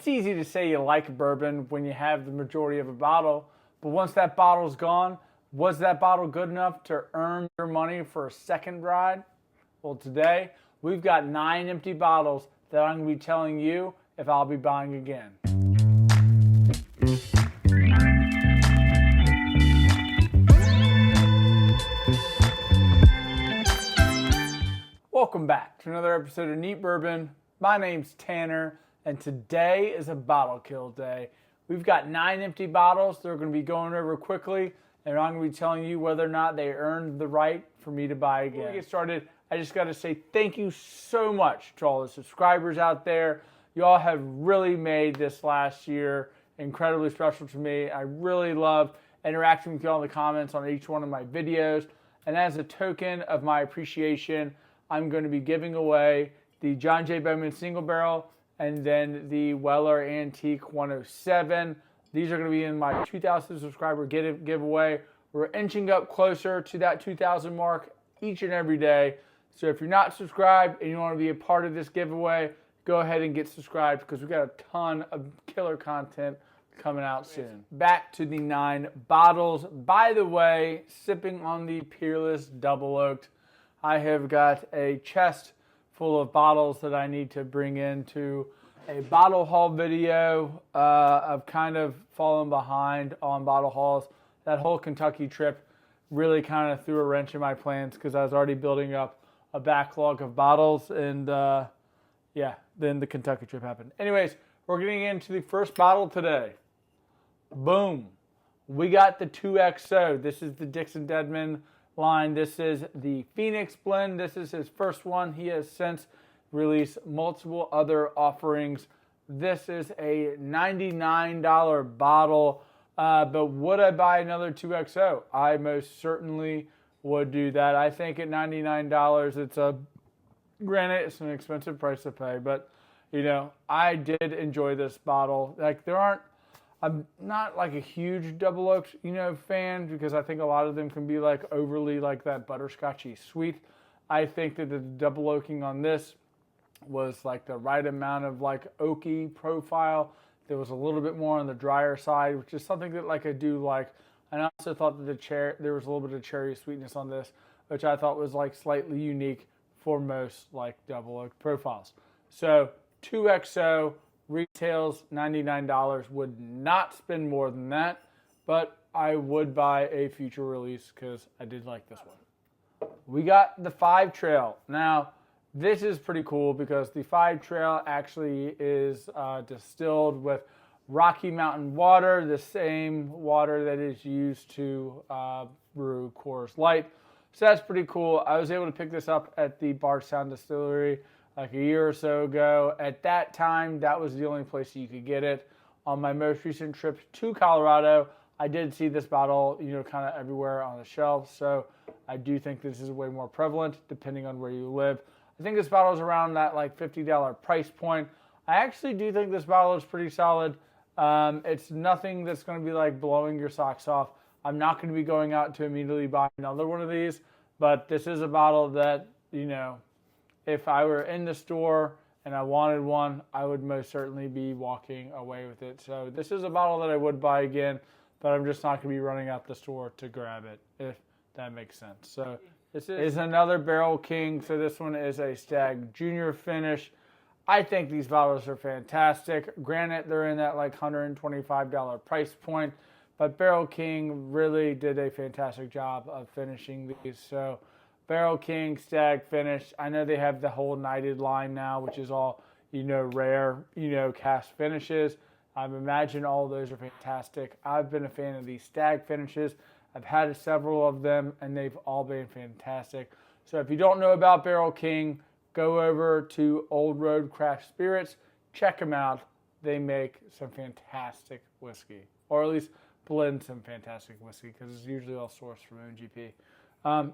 It's easy to say you like bourbon when you have the majority of a bottle, but once that bottle's gone, was that bottle good enough to earn your money for a second ride? Well, today we've got 9 empty bottles that I'm going to be telling you if I'll be buying again. Welcome back to another episode of Neat Bourbon. My name's Tanner, and today is a bottle kill day. We've got 9 empty bottles that we're going to be going over quickly, and I'm going to be telling you whether or not they earned the right for me to buy again. Before we get started, I just got to say thank you so much to all the subscribers out there. You all have really made this last year incredibly special to me. I really love interacting with you all in the comments on each one of my videos, and as a token of my appreciation, I'm going to be giving away the John J. Bowman Single Barrel and then the Weller Antique 107. These are going to be in my 2,000 subscriber giveaway. We're inching up closer to that 2,000 mark each and every day. So if you're not subscribed and you want to be a part of this giveaway, go ahead and get subscribed because we've got a ton of killer content coming out soon. Back to the 9 bottles. By the way, sipping on the Peerless Double Oaked. I have got a chest full of bottles that I need to bring into a bottle haul video. I've kind of fallen behind on bottle hauls. That whole Kentucky trip really kind of threw a wrench in my plans because I was already building up a backlog of bottles, and yeah, then the Kentucky trip happened. Anyways, we're getting into the first bottle today. Boom. We got the 2XO. This is the Dixon Deadman line. This is the Phoenix blend. This is his first one. He has since released multiple other offerings. This is a $99 bottle, but would I buy another 2XO? I most certainly would do that. I think at $99, granted, it's an expensive price to pay, but you know, I did enjoy this bottle. Like I'm not like a huge double oaked, fan, because I think a lot of them can be like overly like that butterscotchy sweet. I think that the double oaking on this was like the right amount of like oaky profile. There was a little bit more on the drier side, which is something that like I do like. And I also thought that there was a little bit of cherry sweetness on this, which I thought was like slightly unique for most like double oaked profiles. So 2XO. Retails $99, would not spend more than that, but I would buy a future release because I did like this one. We got the 5 Trail. Now, this is pretty cool because the 5 Trail actually is distilled with Rocky Mountain water, the same water that is used to brew Coors Light. So that's pretty cool. I was able to pick this up at the Bardstown Distillery like a year or so ago. At that time, that was the only place you could get it. On my most recent trip to Colorado, I did see this bottle, kind of everywhere on the shelf. So I do think this is way more prevalent depending on where you live. I think this bottle is around that like $50 price point. I actually do think this bottle is pretty solid. It's nothing that's going to be like blowing your socks off. I'm not going to be going out to immediately buy another one of these, but this is a bottle that, if I were in the store and I wanted one, I would most certainly be walking away with it. So this is a bottle that I would buy again, but I'm just not going to be running out the store to grab it, if that makes sense. So this is another Barrel King. So this one is a Stagg Junior finish. I think these bottles are fantastic. Granted, they're in that like $125 price point, but Barrel King really did a fantastic job of finishing these. So Barrel King, Stagg finish. I know they have the whole Knighted line now, which is all, rare, cast finishes. I imagine all of those are fantastic. I've been a fan of these Stagg finishes. I've had several of them, and they've all been fantastic. So if you don't know about Barrel King, go over to Old Road Craft Spirits. Check them out. They make some fantastic whiskey, or at least blend some fantastic whiskey, because it's usually all sourced from OGP.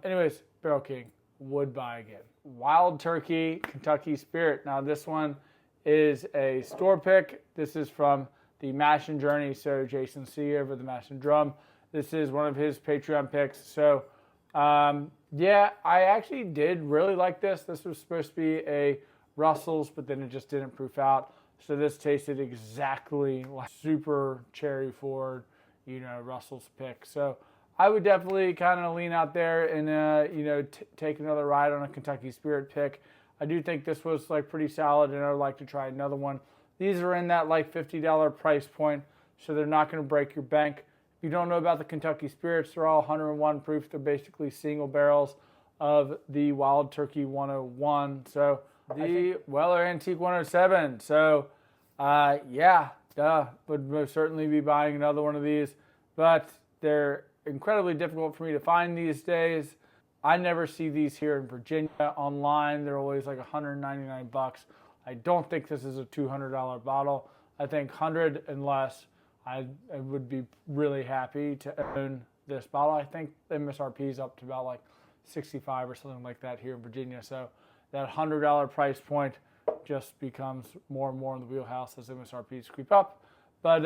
Anyways, Barrel King, would buy again. Wild Turkey Kentucky Spirit. Now this one is a store pick. This is from the Mash and Journey. So Jason C over the Mash and Drum. This is one of his Patreon picks. So yeah, I actually did really like this. This was supposed to be a Russell's, but then it just didn't proof out. So this tasted exactly like super cherry forward, Russell's pick. So I would definitely kind of lean out there and, take another ride on a Kentucky Spirit pick. I do think this was like pretty solid, and I would like to try another one. These are in that like $50 price point, so they're not going to break your bank. If you don't know about the Kentucky Spirits, they're all 101 proof. They're basically single barrels of the Wild Turkey 101. So the Weller Antique 107. So, would most certainly be buying another one of these, but they're incredibly difficult for me to find these days. I never see these here in Virginia online. They're always like $199. I don't think this is a $200 bottle. I think 100 and less, I would be really happy to own this bottle. I think the MSRP is up to about like 65 or something like that here in Virginia. So that $100 price point just becomes more and more in the wheelhouse as MSRPs creep up. But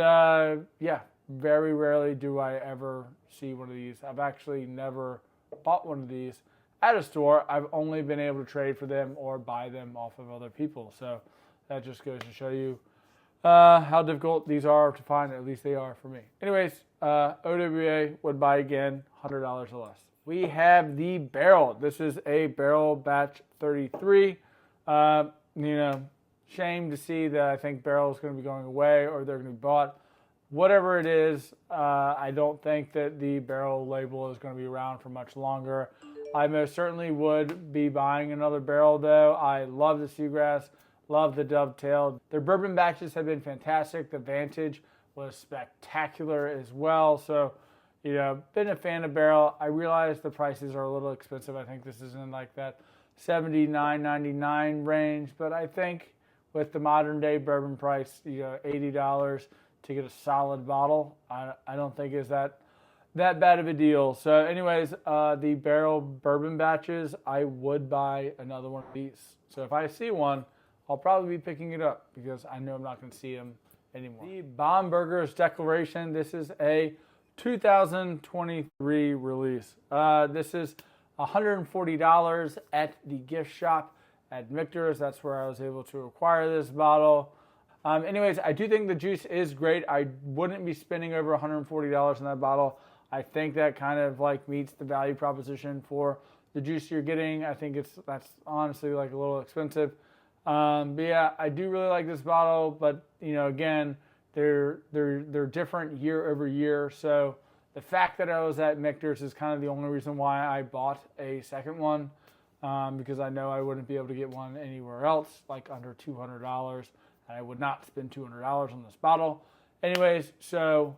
very rarely do I ever see one of these. I've actually never bought one of these at a store. I've only been able to trade for them or buy them off of other people. So that just goes to show you how difficult these are to find. At least they are for me. Anyways, OWA would buy again, $100 or less. We have the Barrell. This is a Barrell batch 33. Shame to see that I think Barrell is going to be going away or they're going to be bought. Whatever it is, I don't think that the Barrell label is going to be around for much longer. I most certainly would be buying another Barrell, though. I love the Seagrass, love the Dovetail. Their bourbon batches have been fantastic. The Vantage was spectacular as well. So, been a fan of Barrell. I realize the prices are a little expensive. I think this is in like that $79.99 range, but I think with the modern day bourbon price, $80 to get a solid bottle, I don't think is that bad of a deal. So anyways, the Barrell bourbon batches, I would buy another one of these. So if I see one, I'll probably be picking it up because I know I'm not going to see them anymore. The Bombergers Defloration. This is a 2023 release. This is $140 at the gift shop at Michter's. That's where I was able to acquire this bottle. Anyways, I do think the juice is great. I wouldn't be spending over $140 on that bottle. I think that kind of like meets the value proposition for the juice you're getting. I think that's honestly like a little expensive. But yeah, I do really like this bottle. But again, they're different year over year. So the fact that I was at Michter's is kind of the only reason why I bought a second one, because I know I wouldn't be able to get one anywhere else, like under $200. I would not spend $200 on this bottle. Anyways, so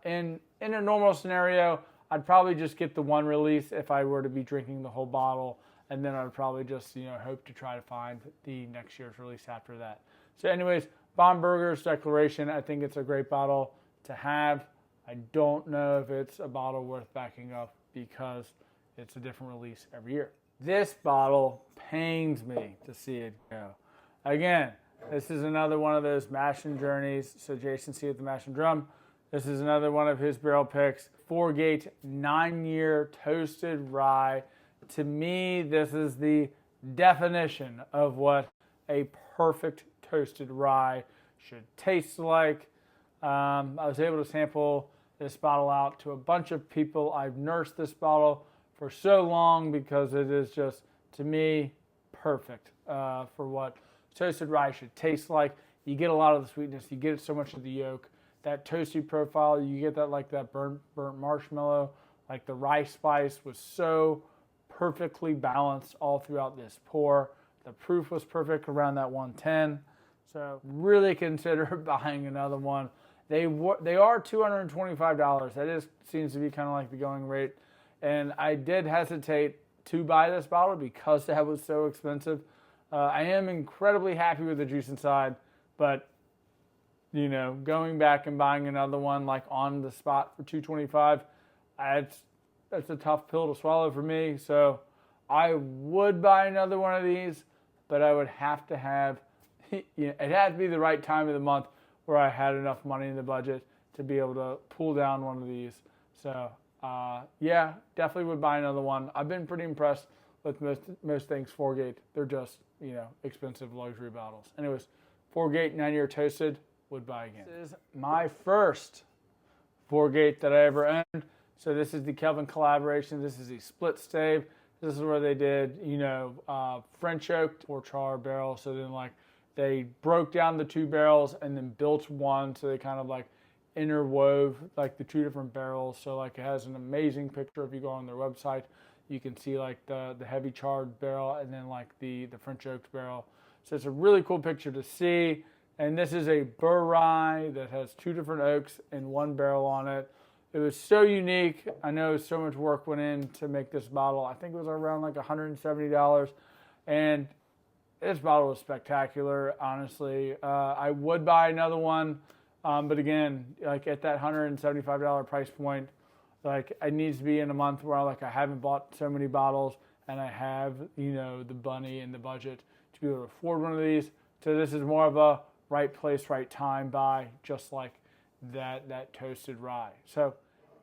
in a normal scenario, I'd probably just get the one release if I were to be drinking the whole bottle, and then I'd probably just hope to try to find the next year's release after that. So anyways, Bombergers Defloration, I think it's a great bottle to have. I don't know if it's a bottle worth backing up because it's a different release every year. This bottle pains me to see it go. Again, this is another one of those mash and journeys. So Jason C at the Mash and Drum. This is another one of his barrel picks. Forgate 9-year toasted rye. To me, this is the definition of what a perfect toasted rye should taste like. I was able to sample this bottle out to a bunch of people. I've nursed this bottle for so long because it is just, to me, perfect for what toasted rye should taste like. You get a lot of the sweetness. You get so much of the yolk. That toasty profile, you get that like that burnt marshmallow. Like the rice spice was so perfectly balanced all throughout this pour. The proof was perfect around that 110. So really consider buying another one. They are $225. That seems to be kind of like the going rate. And I did hesitate to buy this bottle because that was so expensive. I am incredibly happy with the juice inside, but going back and buying another one like on the spot for $225, that's a tough pill to swallow for me. So I would buy another one of these, but I would have to have, it had to be the right time of the month where I had enough money in the budget to be able to pull down one of these. So yeah, definitely would buy another one. I've been pretty impressed with most things Forgate. They're just, expensive luxury bottles. Anyways, Forgate 9-year toasted, would buy again. This is my first Forgate that I ever owned. So this is the Kelvin collaboration. This is the split stave. This is where they did, French oaked or char barrel. So then they broke down the two barrels and then built one. So they kind of interwove the two different barrels. So it has an amazing picture. If you go on their website, you can see the heavy charred barrel and then the French oaked barrel. So it's a really cool picture to see. And this is a Burer rye that has two different oaks and one barrel on it. It was so unique. I know so much work went in to make this bottle. I think it was around $170. And this bottle was spectacular, honestly. I would buy another one. But again, at that $175 price point, it needs to be in a month where I haven't bought so many bottles and I have, the money and the budget to be able to afford one of these. So this is more of a right place, right time buy, just like that toasted rye. So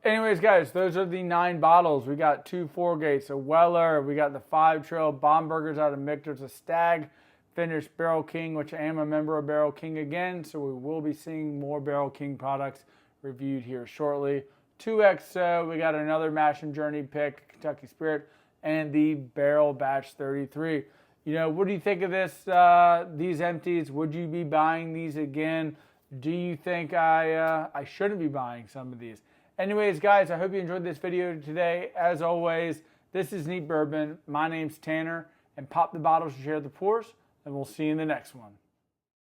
anyways, guys, those are the 9 bottles. We got 2 Forgates, a Weller, we got the 5 Trail Bombergers out of Michter's, a Stagg finished Barrel King, which I am a member of Barrel King again, so we will be seeing more Barrel King products reviewed here shortly. 2 XO, we got another Mash and Journey pick, Kentucky Spirit, and the Barrel Batch 33. What do you think of these empties? Would you be buying these again? Do you think I shouldn't be buying some of these? Anyways, guys, I hope you enjoyed this video today. As always, this is Neat Bourbon. My name's Tanner, and pop the bottles, share the pours, and we'll see you in the next one.